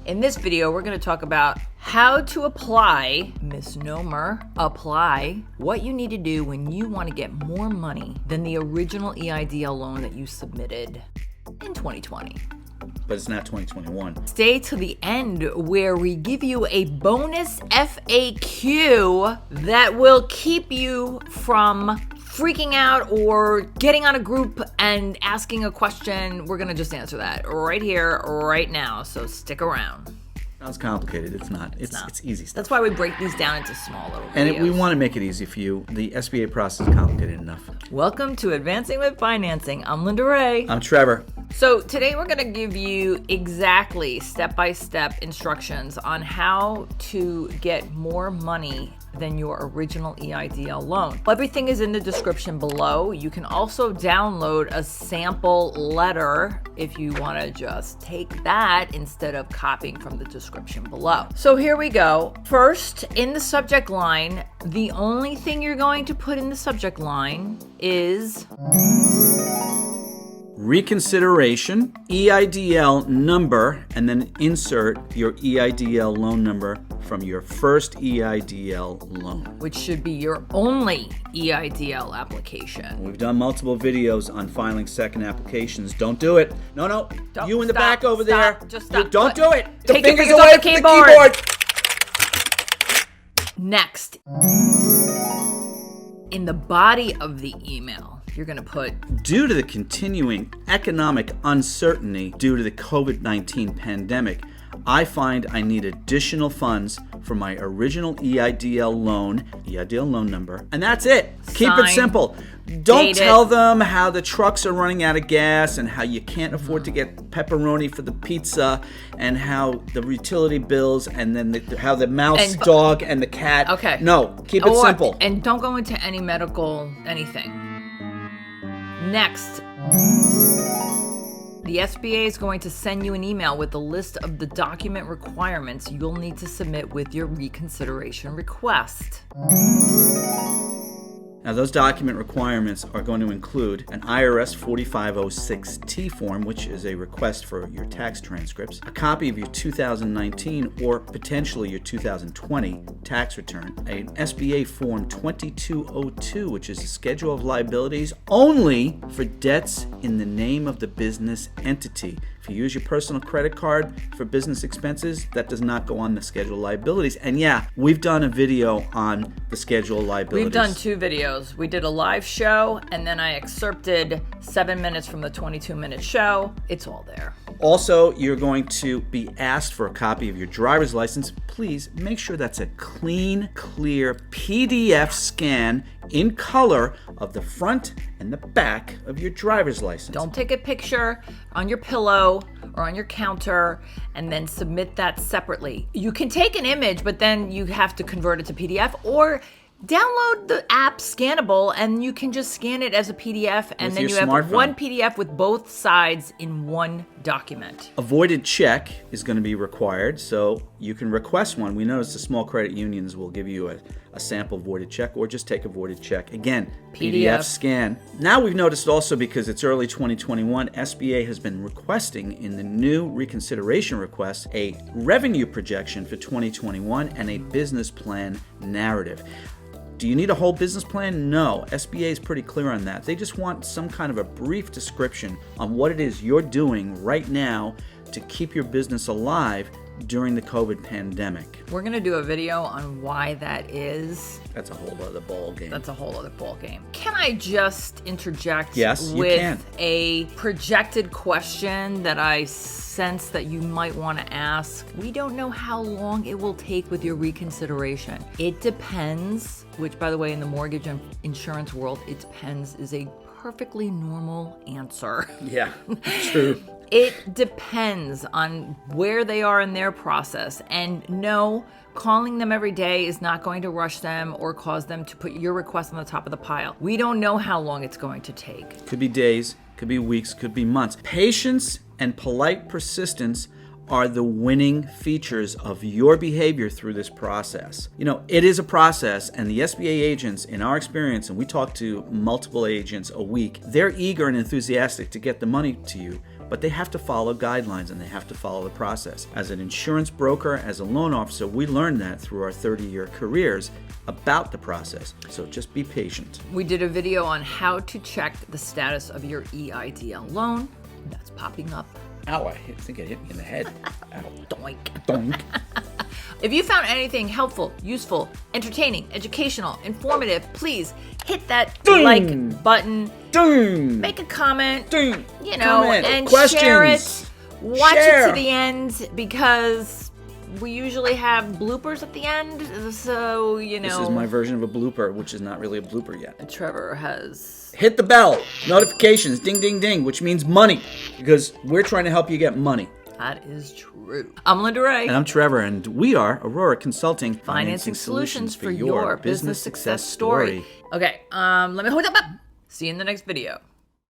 In this video, we're going to talk about how to apply, misnomer, apply, what you need to do when you want to get more money than the original EIDL loan that you submitted in 2020. But it's not 2021. Stay to the end where we give you a bonus FAQ that will keep you from freaking out or getting on a group and asking a question. We're going to just answer that right here, right now. So stick around. Sounds complicated. It's not. It's easy stuff. That's why we break these down into small little videos. And we want to make it easy for you. The SBA process is complicated enough. Welcome to Advancing with Financing. I'm Linda Ray. I'm Trevor. So today we're going to give you exactly step-by-step instructions on how to get more money than your original EIDL loan. Everything is in the description below. You can also download a sample letter if you want to just take that instead of copying from the description below. So here we go. First, in the subject line, the only thing you're going to put in the subject line is Reconsideration, EIDL number, and then insert your EIDL loan number from your first EIDL loan. Which should be your only EIDL application. We've done multiple videos on filing second applications. Don't do it. No. Don't, you in the stop, back over stop, there. Just stop. Don't do it. Take the your fingers fingers away off the from the keyboard. Next, in the body of the email, you're going to put, due to the continuing economic uncertainty due to the COVID-19 pandemic, I find I need additional funds for my original EIDL loan number, and that's it. Keep it simple. Don't tell them how the trucks are running out of gas and how you can't afford to get pepperoni for the pizza and how the utility bills and then how the mouse, dog, and the cat. Okay. No, keep it simple. And don't go into any medical anything. Next, the SBA is going to send you an email with a list of the document requirements you'll need to submit with your reconsideration request. Now, those document requirements are going to include an IRS 4506T form, which is a request for your tax transcripts, a copy of your 2019 or potentially your 2020 tax return, an SBA Form 2202, which is a schedule of liabilities only for debts in the name of the business entity. If you use your personal credit card for business expenses, that does not go on the schedule of liabilities. And yeah, we've done a video on the schedule of liabilities. We've done 2 videos. We did a live show, and then I excerpted 7 minutes from the 22-minute show. It's all there. Also, you're going to be asked for a copy of your driver's license. Please make sure that's a clean, clear PDF scan in color of the front and the back of your driver's license. Don't take a picture on your pillow or on your counter and then submit that separately. You can take an image, but then you have to convert it to PDF, or download the app Scannable and you can just scan it as a PDF, and then you have one PDF with both sides in one document. A voided check is going to be required, so you can request one. We notice the small credit unions will give you a sample voided check, or just take a voided check. Again, PDF scan. Now we've noticed also, because it's early 2021, SBA has been requesting in the new reconsideration request a revenue projection for 2021 and a business plan narrative. Do you need a whole business plan? No. SBA is pretty clear on that. They just want some kind of a brief description on what it is you're doing right now to keep your business alive during the COVID pandemic. We're going to do a video on why that is. That's a whole other ball game. Can I just interject with a projected question that I sense that you might want to ask? We don't know how long it will take with your reconsideration. It depends, which, by the way, in the mortgage and insurance world, it depends is a perfectly normal answer. Yeah, true. It depends on where they are in their process. And no, calling them every day is not going to rush them or cause them to put your request on the top of the pile. We don't know how long it's going to take. Could be days, could be weeks, could be months. Patience and polite persistence are the winning features of your behavior through this process. You know, it is a process, and the SBA agents, in our experience, and we talk to multiple agents a week, they're eager and enthusiastic to get the money to you. but they have to follow guidelines and they have to follow the process. As an insurance broker, as a loan officer, we learned that through our 30-year careers about the process. So just be patient. We did a video on how to check the status of your EIDL loan. That's popping up. Ow, I think it hit me in the head. Ow. Doink. Donk. If you found anything helpful, useful, entertaining, educational, informative, please hit that Ding. like button, Ding. make a comment, Ding. you know, Comment. and Questions. share it. Watch Share. it to the end because we usually have bloopers at the end. So, you know. This is my version of a blooper, which is not really a blooper yet. Trevor has. Hit the bell, notifications, ding, ding, ding, which means money, because we're trying to help you get money. That is true. I'm Linda Ray. And I'm Trevor, and we are Aurora Consulting, Financing solutions for your business success story. Okay, let me hold up. See you in the next video.